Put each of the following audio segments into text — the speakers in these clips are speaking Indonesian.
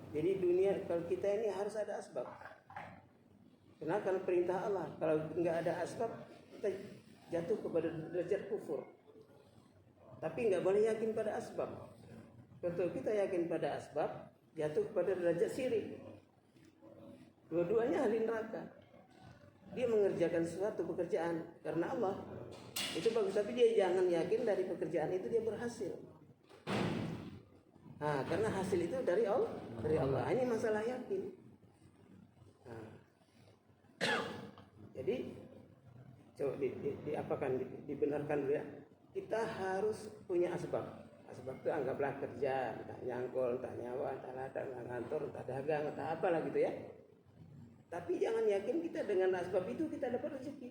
Jadi dunia kalau kita ini harus ada asbab. Karena perintah Allah. Kalau nggak ada asbab, kita jatuh kepada derajat kufur. Tapi nggak boleh yakin pada asbab. Betul, kita yakin pada asbab, jatuh kepada derajat syirik. Dua-duanya ahli neraka. Dia mengerjakan suatu pekerjaan karena Allah, itu bagus, tapi dia jangan yakin dari pekerjaan itu dia berhasil. Nah, karena hasil itu dari Allah, Ini masalah yakin. Nah, jadi coba diapakan, dibenarkan dulu ya. Kita harus punya asbab. Asbab itu anggaplah kerja, entah nyangkul, entah nyawa, entah ladang, entah kantor, entah dagang, entah apalah gitu ya. Tapi jangan yakin kita dengan asbab itu kita dapat rezeki.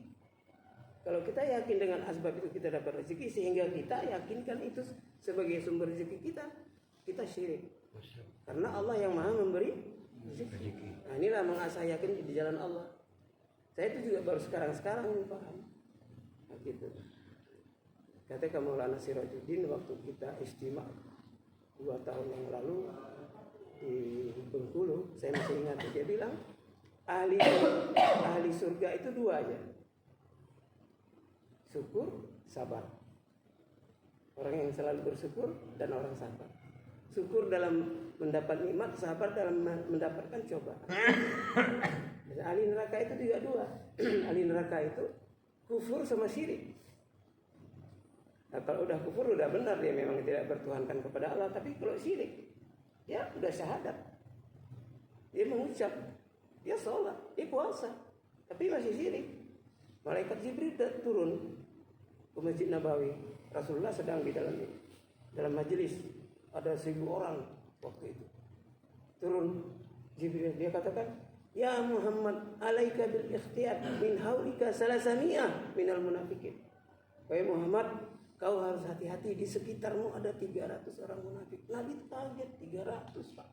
Kalau kita yakin dengan asbab itu kita dapat rezeki, sehingga kita yakinkan itu sebagai sumber rezeki kita syirik. Karena Allah yang maha memberi rezeki. Nah, inilah mengasah yakin di jalan Allah. Saya itu juga baru sekarang ini paham. Nah, gitu. Kata Maulana Sirajuddin waktu kita istimewa 2 tahun yang lalu di Bengkulu, saya masih ingat, dia bilang ahli surga itu 2 aja. Syukur, sabar. Orang yang selalu bersyukur dan orang sabar. Syukur dalam mendapat nikmat, sabar dalam mendapatkan cobaan. Dan ahli neraka itu juga 2. Ahli neraka itu kufur sama syirik. Nah, kalau udah kufur udah benar dia memang tidak bertuhankan kepada Allah, tapi kalau syirik ya udah syahadat. Dia mengucap, dia sholat, dia puasa, tapi masih syirik. Malaikat Jibril turun ke Masjid Nabawi. Rasulullah sedang di dalam majelis, ada 1000 orang waktu itu. Turun Jibril, dia katakan, "Ya Muhammad, alaika bil ikhtiyar min haulika salasamiyah minal munafikin." Wahai Muhammad, kau harus hati-hati, di sekitarmu ada 300 orang munafik. Nabi kaget, 300 Pak.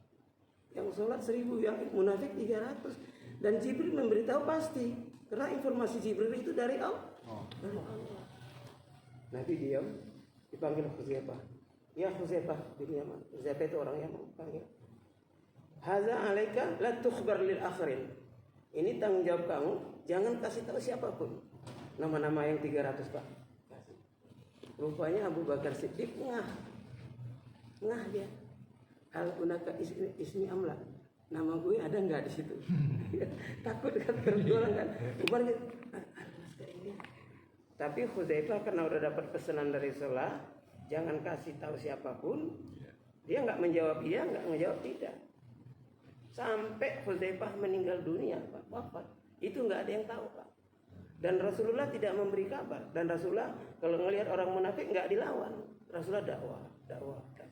Yang sholat 1000, yang munafik 300. Dan Jibril memberitahu pasti, karena informasi Jibril itu dari Allah. Dari Allah. Nabi diam, dipanggil Huzaifah. Ya Huzaifah bin Yaman. Huzaifah itu orang yang panggil. Haza alaika la tukhbar lil akhirin. Ini tanggung jawab kamu, jangan kasih tahu siapapun nama-nama yang 300 Pak. Rupanya Abu Bakar Siddiq ngah dia. Hal unaka ismi amla. Nama gue ada nggak di situ? Takut kan terjual kan. Umar gitu. Tapi Hudzaifah karena udah dapat pesanan dari Rasulullah, jangan kasih tahu siapapun. Dia nggak menjawab iya, nggak menjawab tidak. Sampai Hudzaifah meninggal dunia, Pak, wafat. Itu nggak ada yang tahu, Pak. Dan Rasulullah tidak memberi kabar. Dan Rasulullah kalau ngelihat orang munafik nggak dilawan. Rasulullah dakwah.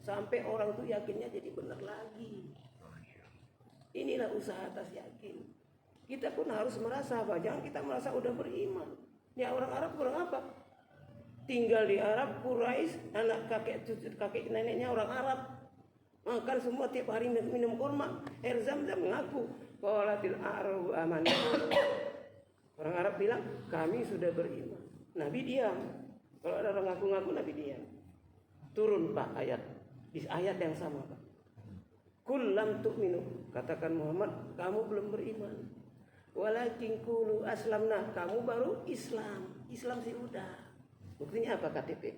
Sampai orang itu yakinnya jadi benar lagi. Inilah usaha atas yakin. Kita pun harus merasa apa? Jangan kita merasa udah beriman. Ya orang Arab kurang apa? Tinggal di Arab, Quraisy, anak kakek neneknya orang Arab. Makan semua tiap hari minum kurma. Air Zam-Zam mengaku qalatil a'rabu amanah. Orang Arab bilang, kami sudah beriman. Nabi diam. Kalau ada orang ngaku-ngaku, Nabi diam. Turun Pak ayat. Di ayat yang sama Pak. Kul lam tu'minu. Katakan Muhammad, kamu belum beriman. Walakin qulu aslamna. Kamu baru Islam. Islam sih udah. Buktinya apa KTP?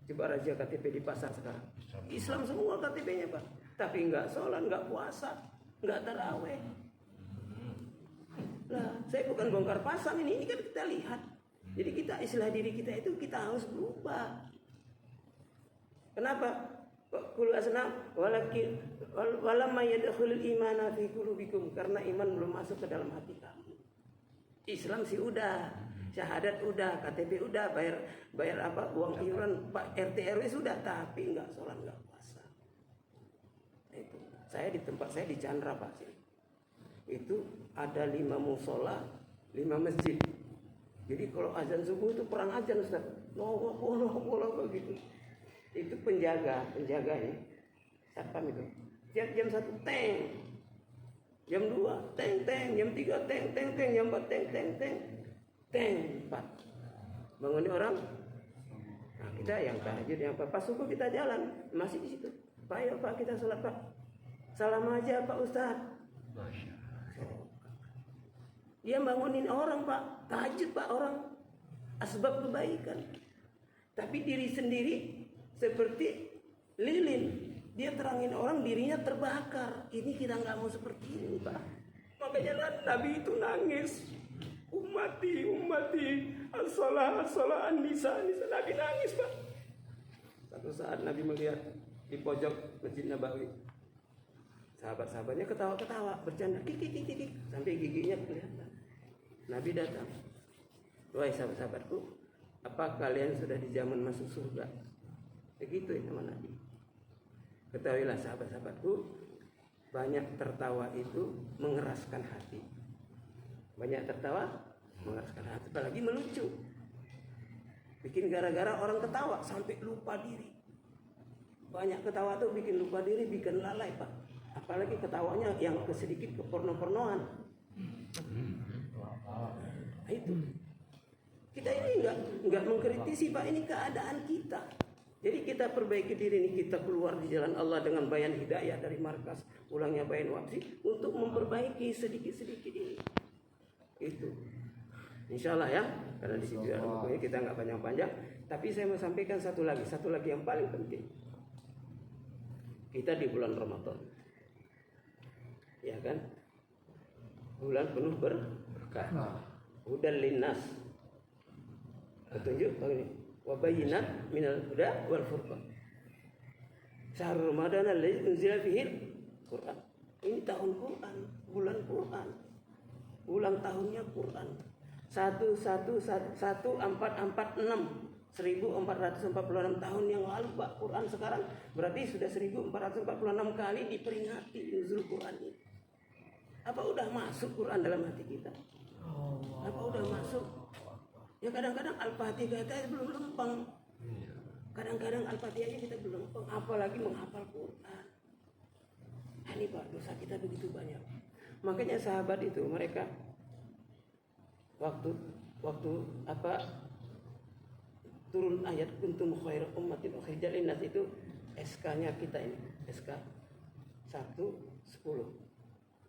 Coba raja KTP di pasar sekarang. Islam semua KTP-nya Pak. Tapi enggak sholat, enggak puasa, enggak taraweh. Nah, saya bukan bongkar pasang ini kan kita lihat. Jadi kita istilah diri kita itu kita harus berubah. Kenapa? Qul asna walakin walamma yadkhulul imana fi qulubikum, karena iman belum masuk ke dalam hati kamu. Islam sih udah, syahadat udah, KTP udah, bayar apa uang iuran Pak RT RW sudah, tapi enggak sholat, enggak puasa. Itu. Saya di tempat saya di Chandra Pak sini. Itu ada 5 musola, 5 masjid. Jadi kalau azan subuh itu perang azan Ustaz. Allah begitu. Itu penjaga ini. Satpam itu. Tiap jam 1 tank. Jam 2 tank, jam 3 tank, jam 4 tank. 4. Bangunin orang. Nah, kita yang tahajud, yang pas subuh kita jalan, masih di situ. Pak, ayo Pak kita sholat Pak. Salam aja Pak Ustaz. Dia bangunin orang Pak, tahajud Pak orang, asbab kebaikan. Tapi diri sendiri seperti lilin, dia terangin orang, dirinya terbakar. Ini kita nggak mau seperti ini Pak. Makanya Nabi itu nangis, ummati as-salah an-nisa. Nabi nangis Pak. Satu saat Nabi melihat di pojok Masjid Nabawi, sahabat-sahabatnya ketawa-ketawa, bercanda, kik, sampai giginya kelihatan. Nabi datang, wahai sahabat-sahabatku, apa kalian sudah di zaman masuk surga? Begitu ya nama Nabi. Ketahuilah sahabat-sahabatku, banyak tertawa itu mengeraskan hati. Banyak tertawa mengeraskan hati, apalagi melucu. Bikin gara-gara orang ketawa sampai lupa diri. Banyak ketawa tuh bikin lupa diri, bikin lalai Pak. Apalagi ketawanya yang sedikit ke porno-pornoan. Nah, itu. Kita ini enggak mengkritisi Pak, ini keadaan kita. Jadi kita perbaiki diri ini, kita keluar di jalan Allah dengan bayan hidayah dari markas, ulangnya bayan wabsi untuk memperbaiki sedikit-sedikit ini. Itu. Insya Allah ya, karena di situ ada bukunya, kita nggak panjang-panjang. Tapi saya mau sampaikan satu lagi yang paling penting. Kita di bulan Ramadan, ya kan? Bulan penuh berkah. Hudan linnas, petunjuk ini. Wabayinat minal huda wal furqan. Syahrul Ramadan alladzi unzila fihi Quran. Ini tahun Quran, bulan Quran. Ulang tahunnya Quran. 1446 tahun yang lalu Pak, Quran sekarang berarti sudah 1446 kali diperingati nuzul Quran ini. Apa udah masuk Quran dalam hati kita? Apa udah masuk? Ya kadang-kadang Al-Fatihah kita belum lempeng. Kadang-kadang Al-Fatihahnya kita belum lempeng, apalagi menghafal Quran. Nah, ini Pak, dosa kita begitu banyak. Makanya sahabat itu mereka waktu turun ayat kuntum khairu ummatin ukhrijat linnas itu SK-nya kita ini, SK 1:10.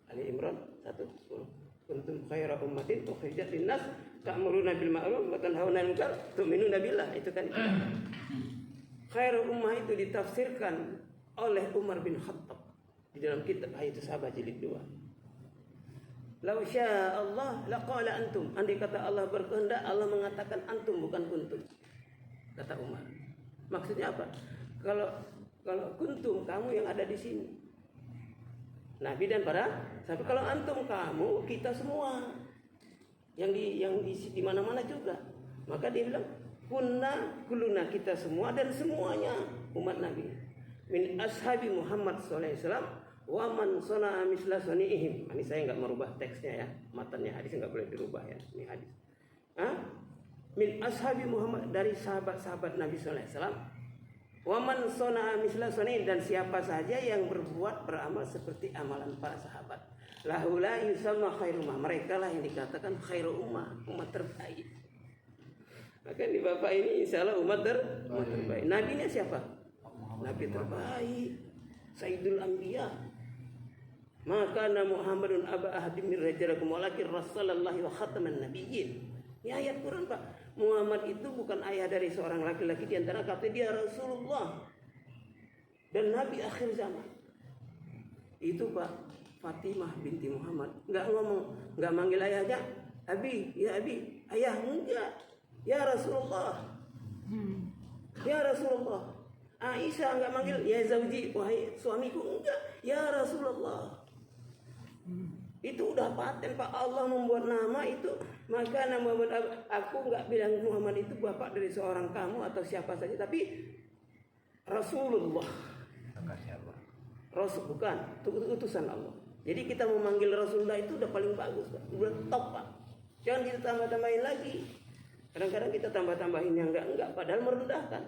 Ali Imran 1:10. Kuntum khairu ummatin ukhrijat linnas ta'muruna bil ma'ruf wa tanhauna 'anil munkar tu'minuna billah. Itu kan khairu ummah itu ditafsirkan oleh Umar bin Khattab di dalam kitab Hayatus Sahabat jilid 2. Lau syaa Allah laqala antum. Andai kata Allah berkehendak, Allah mengatakan antum bukan kuntum. Kata Umar. Maksudnya apa? Kalau kuntum kamu yang ada di sini. Nabi dan para sahabat. Kalau antum kamu, kita semua. Yang di mana-mana juga. Maka dia bilang kuluna kita semua dan semuanya umat Nabi. Min ashabi Muhammad sallallahu alaihi wasallam wa man sana'a misla sani'ihim. Ini saya enggak merubah teksnya ya. Matanya hadis enggak boleh dirubah ya. Ini hadis. Min ashabi Muhammad, dari sahabat-sahabat Nabi sallallahu alaihi wasallam. Wa man sana'a misla sani'ihim, dan siapa saja yang berbuat beramal seperti amalan para sahabat. Lahu la yusamma khairu ummah. Mereka lah yang dikatakan khairu ummah, umat terbaik. Maka di Bapak ini insyaallah umat terbaik. Nabinya siapa? Nabi terbaik, Sayyidul Anbiya. Maka Muhammadun aba ahadim min rijalikum walakin rasulullahi wa khataman nabiyyin. Ini ayat Quran Pak. Muhammad itu bukan ayah dari seorang laki-laki, di antara kata dia Rasulullah dan Nabi akhir zaman. Itu Pak, Fatimah binti Muhammad enggak manggil ayahnya Abi, ya Abi, ayah enggak. Ya Rasulullah. Ya Rasulullah. Aisyah enggak manggil ya zauji, wahai suamiku, enggak. Ya Rasulullah. Itu udah paten Pak, Allah membuat nama itu. Maka nama aku enggak bilang Muhammad itu bapak dari seorang kamu atau siapa saja, tapi Rasulullah. Rasul bukan, itu utusan Allah. Jadi kita memanggil Rasulullah itu udah paling bagus Pak, udah top Pak. Jangan kita tambah-tambahin lagi. Kadang-kadang kita tambah-tambahin yang enggak padahal merendahkan.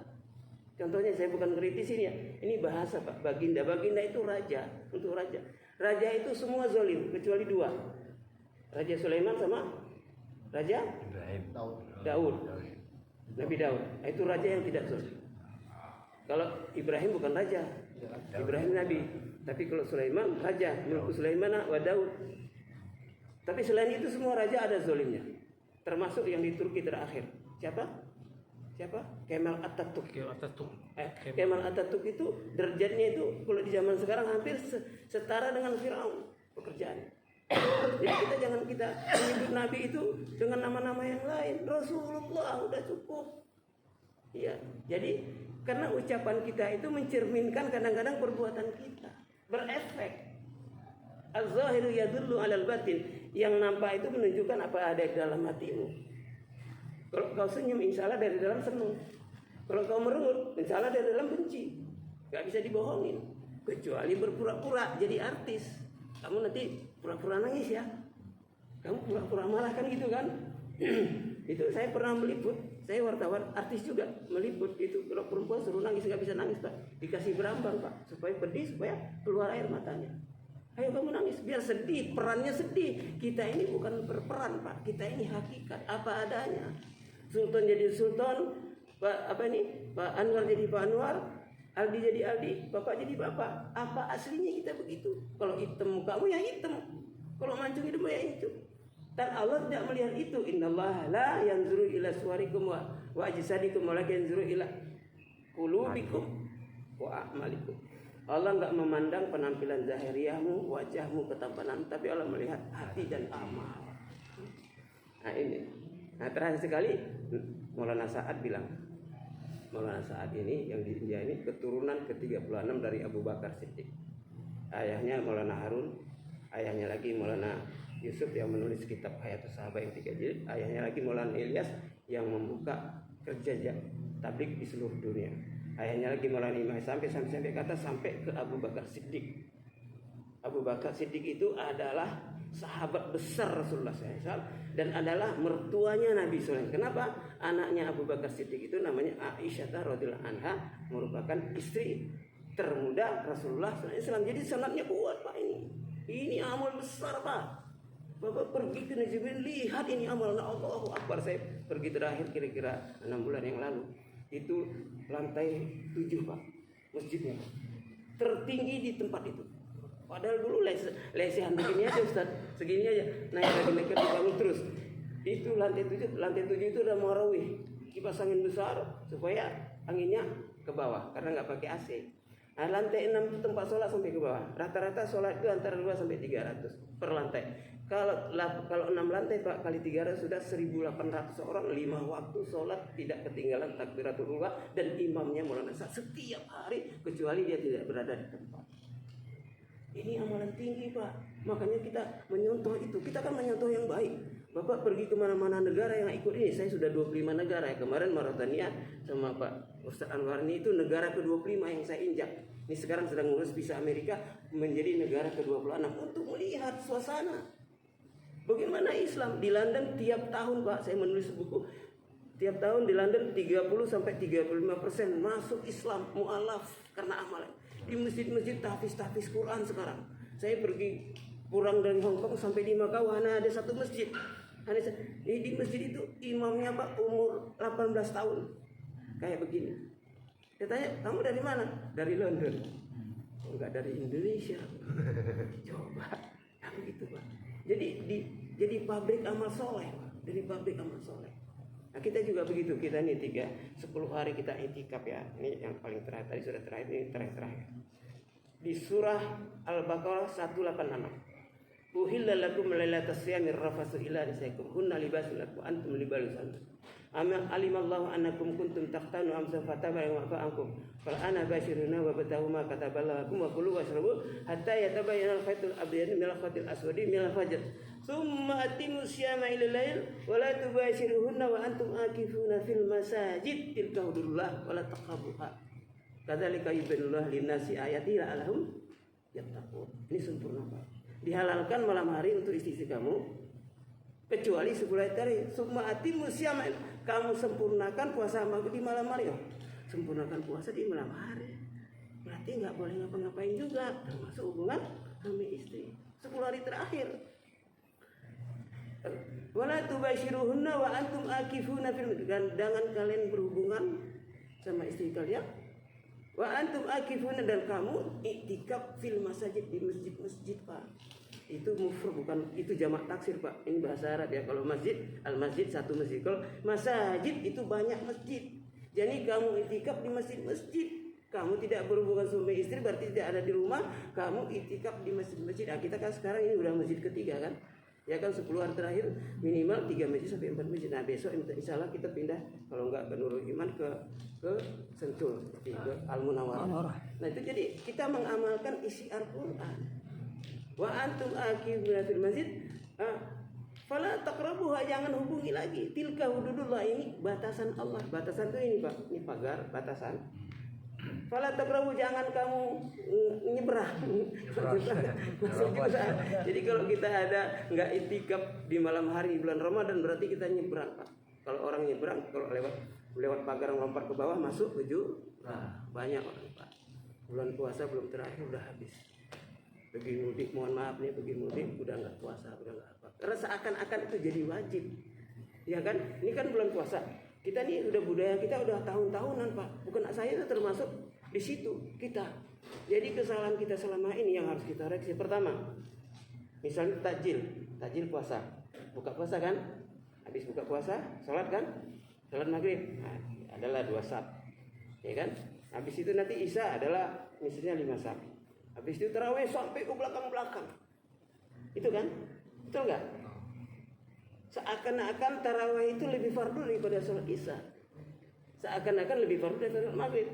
Contohnya saya bukan kritisin ya, ini bahasa Pak, baginda. Baginda itu raja, untuk raja. Raja itu semua zalim kecuali dua. Raja Sulaiman sama Raja Daud. Nabi Daud. Itu raja yang tidak zalim. Kalau Ibrahim bukan raja. Ibrahim Nabi. Tapi kalau Sulaiman raja, mulku Sulaiman wa Daud. Tapi selain itu semua raja ada zolimnya. Termasuk yang di Turki terakhir. Siapa? Kemal Atatürk. Kemal Atatürk itu derajatnya itu kalau di zaman sekarang hampir setara dengan Firaun pekerjaannya. Jadi jangan kita menyebut Nabi itu dengan nama-nama yang lain. Rasulullah udah cukup. Iya. Jadi karena ucapan kita itu mencerminkan kadang-kadang perbuatan kita berefek. Az-zahiru yadullu 'alal batin. Yang nampak itu menunjukkan apa ada di dalam hatimu. Kalau kau senyum, insya Allah dari dalam senang. Kalau kau merengut, insya Allah dari dalam benci. Gak bisa dibohongin. Kecuali berpura-pura jadi artis. Kamu nanti pura-pura nangis ya. Kamu pura-pura marah kan gitu kan. Itu saya pernah meliput. Saya wartawan, artis juga meliput itu. Kalau perempuan suruh nangis, gak bisa nangis Pak. Dikasih berambang Pak. Supaya pedih, supaya keluar air matanya. Ayo kamu nangis, biar sedih. Perannya sedih. Kita ini bukan berperan Pak. Kita ini hakikat, apa adanya. Sultan jadi sultan, Pak Anwar jadi Pak Anwar, Aldi jadi Aldi, Bapak jadi Bapak. Apa aslinya kita begitu? Kalau hitam mukamu ya hitam, kalau mancung hidupmu ya itu. Dan Allah tidak melihat itu. Innallaha la yanzuru ila suwarikum wa ajsadikum walakin yanzuru ila qulubikum wa a'malikum. Allah enggak memandang penampilan zahiriyahmu, wajahmu, ketampanan, tapi Allah melihat hati dan amal. Nah ini. Nah terakhir sekali Maulana Sa'ad bilang, Maulana Sa'ad ini yang di India ini keturunan ke-36 dari Abu Bakar Siddiq. Ayahnya Maulana Harun, ayahnya lagi Maulana Yusuf yang menulis kitab Hayatus Sahabat yang 3 jilid, ayahnya lagi Maulana Ilyas yang membuka kerja tabligh di seluruh dunia. Ayahnya lagi Maulana Imam sampai kata sampai ke Abu Bakar Siddiq. Abu Bakar Siddiq itu adalah sahabat besar Rasulullah SAW dan adalah mertuanya Nabi SAW. Kenapa? Anaknya Abu Bakar Siddiq itu namanya Aisyah radhiyallahu anha, merupakan istri termuda Rasulullah SAW. Jadi sanadnya kuat Pak ini. Ini amal besar Pak. Bapak pergi ke Najibin, lihat ini amal Allahu Akbar. Saya pergi terakhir kira-kira 6 bulan yang lalu. Itu lantai 7 Pak, masjidnya tertinggi di tempat itu. Padahal dulu lesehan begini aja Ustaz, segini aja, naik dibangun terus. Itu lantai 7 itu udah marawih, kipas angin besar supaya anginnya ke bawah karena nggak pakai AC. Nah, lantai 6 itu tempat sholat sampai ke bawah. Rata-rata sholat itu antara 2 sampai 300 per lantai. Kalau 6 lantai Pak kali 300 sudah 1.800 orang, 5 waktu sholat tidak ketinggalan takbiratul ula dan imamnya Maulana setiap hari kecuali dia tidak berada di tempat. Ini amalan tinggi Pak. Makanya kita menyontoh itu. Kita kan menyontoh yang baik. Bapak pergi kemana-mana negara yang ikut ini. Saya sudah 25 negara ya. Kemarin Mauritania sama Pak Ustaz Anwar ini itu negara ke-25 yang saya injak. Ini sekarang sedang ngurus visa Amerika menjadi negara ke-26 untuk melihat suasana. Bagaimana Islam di London tiap tahun Pak saya menulis buku. Tiap tahun di London 30-35% masuk Islam mu'alaf karena amalan. Di masjid-masjid tahfiz Quran sekarang. Saya pergi pulang dari Hong Kong sampai di Macau, hanya ada satu masjid. Di masjid itu imamnya Pak umur 18 tahun. Kayak begini. Dia tanya, kamu dari mana? Dari London. Oh, enggak dari Indonesia. Coba. Ya begitu Pak. Jadi pabrik amal soleh Pak. Dari pabrik amal soleh. Nah kita juga begitu. Kita nih 10 hari kita itikaf ya. Ini yang paling terakhir. Tadi sudah terakhir, ini terakhir. Di surah Al-Baqarah 186. Uhilla lakum lailatas siyamir rafasu ila nisaikum hunna libasul lakum antum libasul. Alimallahu annakum kuntum taqtanu amsan fatabayyanu fa'ankum. Fal ana bashiruna wa batahu ma kataballakum wa kulu washrabu hatta yatabayyana al-khaytul abyad min al-khaytil aswadi min al-fajr. Thumma atimu siyama ila al-lail wa la tubashiruhunna wa antum akifuna fil masajid tilka hududullah wa la taqrabuha. Kadzalika yubayyinullahu lin-nasi ayatihi la'allahum yattaqun. Ini sempurna Pak. Dihalalkan malam hari untuk istri kamu kecuali 10 hari. Summa atimu siyama, kamu sempurnakan puasa di malam hari. Sempurnakan puasa di malam hari. Berarti enggak boleh ngapa-ngapain juga, termasuk hubungan suami istri 10 hari terakhir. Wala tubashiruhunna wa antum akifuna fil, jangan kalian berhubungan sama istri kalian Wa antum akifuna, dan kamu iktikaf fil masajid, di masjid-masjid, Pak. Itu mufrad, bukan itu jamak taksir, Pak. Ini bahasa Arab ya. Kalau masjid, al-masjid satu masjid. Kalau masajid itu banyak masjid. Jadi kamu iktikaf di masjid-masjid. Kamu tidak berhubungan suami istri, berarti tidak ada di rumah. Kamu iktikaf di masjid-masjid. Nah, kita kan sekarang ini udah masjid ketiga kan. Ya kan 10 hari terakhir minimal 3 masjid sampai 4 masjid. Nah besok insya Allah kita pindah, kalau enggak ke Nurul Iman ke Sentul, ke Al-Munawwarah. Nah itu jadi kita mengamalkan isi Al-Quran. Wa antum akifuna fil masjid, fala taqrabuha, jangan hubungi lagi. Tilka hududullah, ini batasan Allah. Batasan itu ini Pak, ini pagar batasan. Fala taqrabu, jangan kamu nyebrang. Jadi kalau kita ada nggak itikaf di malam hari bulan Ramadan, berarti kita nyebrang, Pak. Kalau orang nyebrang, kalau lewat pagar lompat ke bawah masuk ke banyak orang, Pak. Bulan puasa belum terakhir udah habis. Pergi mudik, mohon maaf nih, pergi mudik udah nggak puasa, udah nggak apa. Karena seakan-akan itu jadi wajib, ya kan? Ini kan bulan puasa. Kita nih udah budaya kita udah tahun-tahunan, Pak. Bukan saya itu termasuk di situ kita. Jadi kesalahan kita selama ini yang harus kita reaksi. Pertama, misalnya takjil puasa, buka puasa kan? Habis buka puasa, sholat kan? Sholat maghrib, nah, adalah 2 saf, ya kan? Habis itu nanti isya adalah misalnya 5 saf. Habis itu tarawih sampai ke belakang-belakang. Itu kan? Betul nggak? Seakan-akan tarawih itu lebih fardu daripada sholat isya. Seakan-akan lebih fardu daripada sholat maghrib.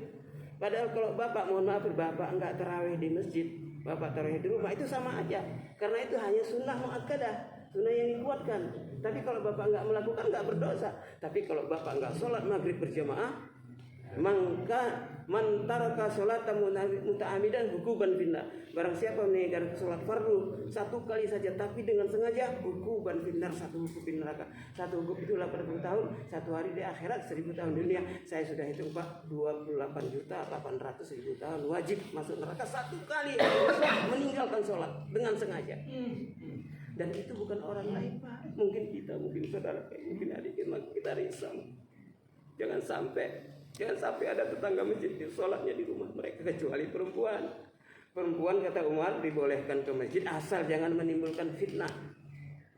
Padahal kalau bapak, mohon maaf, bapak enggak tarawih di masjid, bapak tarawih di rumah, itu sama aja. Karena itu hanya sunnah muakkadah, sunnah yang dikuatkan. Tapi kalau bapak enggak melakukan, enggak berdosa. Tapi kalau bapak enggak sholat maghrib berjamaah, maka man taraka sholatan muta'ammidan hukuban finnar. Barang siapa meninggalkan sholat fardu 1 kali saja tapi dengan sengaja, hukuban finnar, 1 hukum di neraka. 1 hukum itu 80 tahun, 1 hari di akhirat 1000 tahun dunia. Saya sudah hitung, Pak, 28.800.000 tahun wajib masuk neraka 1 kali meninggalkan sholat dengan sengaja. Dan itu bukan orang lain, Pak. Mungkin kita, mungkin saudara, mungkin adik kita risau. Jangan sampai ada tetangga masjid sholatnya di rumah mereka, kecuali perempuan. Perempuan, kata Umar, dibolehkan ke masjid asal jangan menimbulkan fitnah,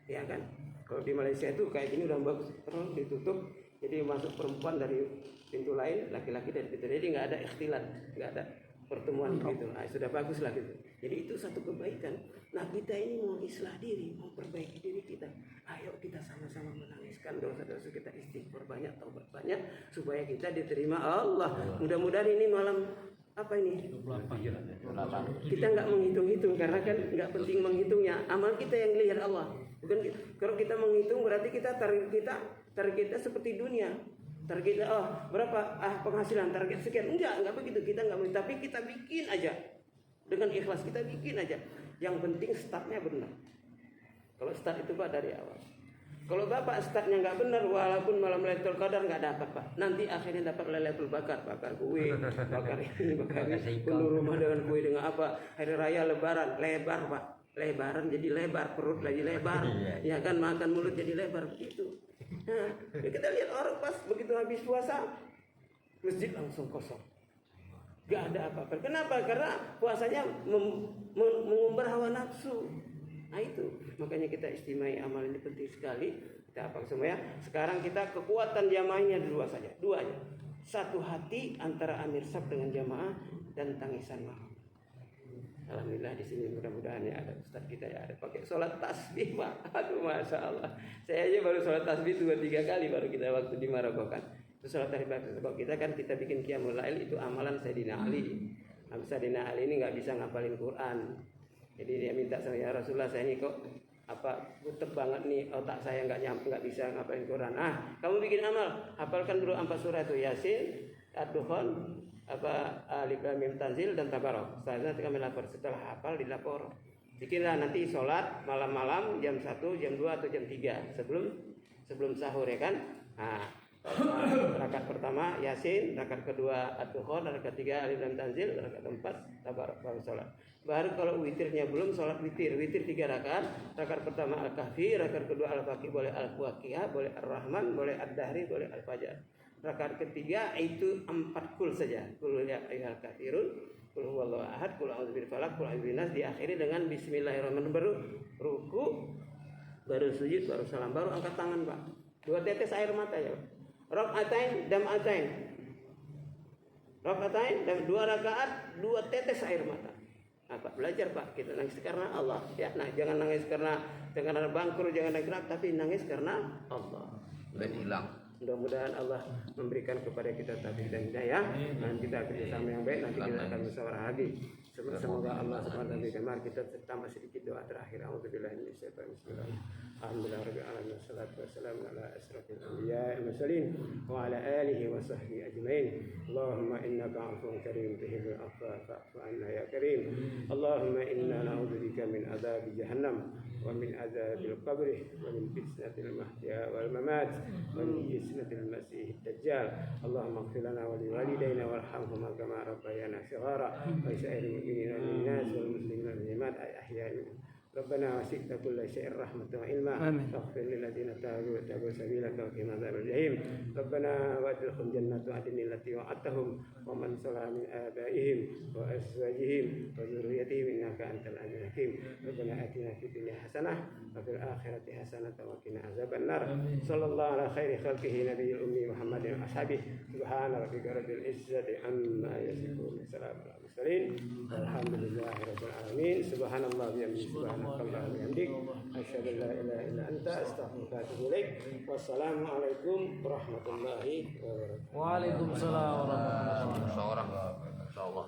ya kan? Kalau di Malaysia itu kayak gini udah bagus, terus ditutup, jadi masuk perempuan dari pintu lain, laki-laki dari pintu lain, jadi nggak ada ikhtilat, nggak ada pertemuan gitu. Nah, sudah bagus lah gitu. Jadi itu satu kebaikan. Nah kita ini mau islah diri, mau perbaiki diri kita. Ayo kita sama-sama menangiskan dosa-dosa kita, istighfar banyak, taubat banyak, supaya kita diterima Allah. Mudah-mudahan ini malam apa ini? 28. Kita nggak menghitung-hitung karena kan nggak penting menghitungnya. Amal kita yang lihat Allah. Bukan kalau kita menghitung berarti target kita seperti dunia. Target berapa penghasilan, target sekian. Enggak begitu, kita enggak, tapi kita bikin aja dengan ikhlas, kita bikin aja. Yang penting startnya benar. Kalau start itu, Pak, dari awal. Kalau Bapak startnya nggak benar, walaupun malam Lailatul Qadar nggak dapat, Pak. Nanti akhirnya dapat Lailatul bakar kue, bakar ini, penuh rumah dengan kue, dengan apa? Hari raya Lebaran, lebar, Pak. Lebaran jadi lebar, perut lagi lebar, ya kan, makan mulut jadi lebar begitu. Nah, kita lihat orang pas begitu habis puasa, masjid langsung kosong, gak ada apa-apa. Kenapa? Karena puasanya mengumbar hawa nafsu. Nah itu, makanya kita istimai amal ini penting sekali. Kita apa semua ya? Sekarang kita kekuatan jamaahnya dua saja, 2 aja. 1 hati antara Amir Sab dengan jamaah dan tangisan maaf. Alhamdulillah di sini mudah-mudahan ya ada ustaz kita ya ada pakai sholat tasbih, Pak. Aduh, masya Allah. Saya aja baru sholat tasbih 2-3 kali baru kita waktu di Maroko kan. Itu sholat tasbih sebab kita kan kita bikin qiyamul lail itu amalan Sayyidina Ali. Sayyidina Ali ini nggak bisa ngapalin Quran. Jadi dia minta sama ya Rasulullah, saya ini kok butek banget nih, otak saya nggak bisa ngapalin Quran. Kamu bikin amal, hafalkan dulu 4 surah itu, Yasin, Ad-Dukhan, Alif Lam Mim Tanzil dan Tabarok. Setelah kami lapor, setelah hafal dilapor. Bikinlah nanti sholat malam-malam jam 1, jam 2 atau jam 3 sebelum sahur ya kan. Rakaat pertama Yasin, rakaat kedua Ad-Dukhan, rakaat ketiga Alif Lam Tanzil, rakaat keempat Tabarok, baru sholat. Baru kalau witirnya belum, sholat witir 3 rakaat. Rakaat pertama Al-Kahfi, rakaat kedua Al-Faqih, boleh Al-Waqiah, boleh Ar-Rahman, boleh Ad-Dahri, boleh Al-Fajar. rakaat ketiga itu 4 kul saja. Qul ya ayyuhal kafirun, qul huwallahu ahad, qul a'udzu birabbil falaq, qul a'udzu binanas, diakhiri dengan bismillahirrahmanirrahim, baru ruku, baru sujud, baru salam, baru angkat tangan, Pak. 2 tetes air mata ya, Pak. Rakaatain dam'atain. Rakaatain dan 2 rakaat 2 tetes air mata. Pak, belajar Pak, kita nangis karena Allah ya. Nah, jangan nangis karena bangkrut, jangan nangis tapi nangis karena Allah. Dan hilang. Mudah-mudahan Allah memberikan kepada kita taufik dan hidayah, dan kita kerjasama yang baik, nanti kita akan musyawarah lagi. Semoga Allah SWT kemar kita tambah sedikit doa terakhir. A'udzubillahi minasyaitonir rajim. Alhamdulillah rabbil alamin, wassalatu wassalamu ala asyrafil anbiya'i wal mursalin wa ala alihi wa sahbihi ajmain. Allahumma innaka 'afuwwun karim tuhibbul 'afwa fa'fu 'anna ya karim. Allahumma inna na'udzubika min adzabi jahannam wa min adzabil qabri wa min fitnatil mahya wal mamat wa min fitnatil masiihid dajjal. Allahumma ighfir lana wa liwalidayna warhamhuma kama rabbayana shighara wa sa'iril mu'minina wal nas wal muslimina wal muslimat ahya'i minhum. ربنا وسعت كل شيء رحمة وعلما فاغفر للذين تابوا سبيلك وقنا عذاب الجحيم. ربنا وادخلهم جنات عدن التي وعدتهم ومن صلح من آبائهم وأزواجهم وذريتهم إنك أنت العزيز الحكيم. ربنا آتنا في الدنيا حسنة وفي الآخرة حسنة وقنا عذاب النار. صلى الله على خير خلقه نبي الأمي محمد وأصحابه. سبحان ربك رب العزة عما يصفون وسلام على المرسلين والحمد لله رب العالمين. سبحان الله وبحمده Subhanallah bihamdik, asyhadu an la ilaha illa anta, astaghfiruka wa atubu ilaik. Wassalamualaikum warahmatullahi wabarakatuh. Waalaikumsalam warahmatullahi wabarakatuh. Insyaallah.